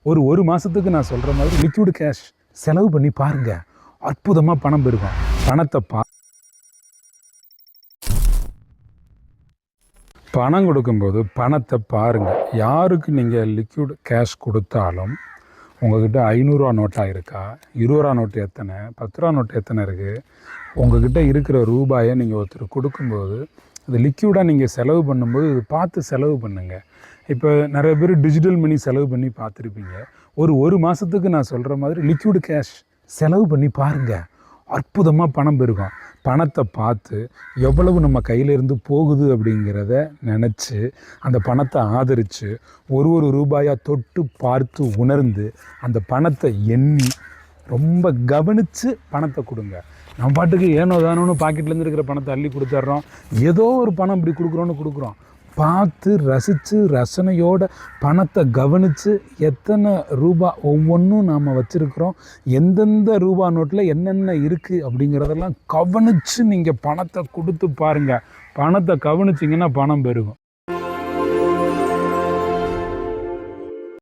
ஒரு மாதத்துக்கு நான் சொல்கிற மாதிரி லிக்விட் கேஷ் செலவு பண்ணி பாருங்கள், அற்புதமாக பணம் பெருகும். பணத்தை பணம் கொடுக்கும்போது பணத்தை பாருங்கள். யாருக்கு நீங்கள் லிக்விட் கேஷ் கொடுத்தாலும் உங்கள்கிட்ட 500 நோட்டாக இருக்கா, 20 நோட்டு எத்தனை, 10 நோட்டு எத்தனை இருக்குது, உங்கள்கிட்ட இருக்கிற ரூபாயை நீங்கள் ஒருத்தர் கொடுக்கும்போது அது லிக்விடாக நீங்கள் செலவு பண்ணும்போது இது பார்த்து செலவு பண்ணுங்கள். இப்போ நிறைய பேர் டிஜிட்டல் மணி செலவு பண்ணி பார்த்துருப்பீங்க. ஒரு மாதத்துக்கு நான் சொல்கிற மாதிரி லிக்விட் கேஷ் செலவு பண்ணி பாருங்கள், அற்புதமாக பணம் பெருகும். பணத்தை பார்த்து எவ்வளவு நம்ம கையிலேருந்து போகுது அப்படிங்கிறத நினச்சி அந்த பணத்தை ஆதரித்து ஒரு ரூபாயாக தொட்டு பார்த்து உணர்ந்து அந்த பணத்தை எண்ணி ரொம்ப கவனித்து பணத்தை கொடுங்க. நம்ம பாட்டுக்கு ஏனோ தானோன்னு பாக்கெட்லேருந்து இருக்கிற பணத்தை அள்ளி கொடுத்துட்றோம். ஏதோ ஒரு பணம் இப்படி கொடுக்குறோம். பார்த்து ரசித்து ரசனையோட பணத்தை கவனித்து எத்தனை ரூபா ஒவ்வொன்றும் நாம் வச்சுருக்கிறோம், எந்தெந்த ரூபா நோட்டில் என்னென்ன இருக்குது அப்படிங்கிறதெல்லாம் கவனித்து நீங்கள் பணத்தை கொடுத்து பாருங்கள். பணத்தை கவனிச்சிங்கன்னா பணம் பெருகும்.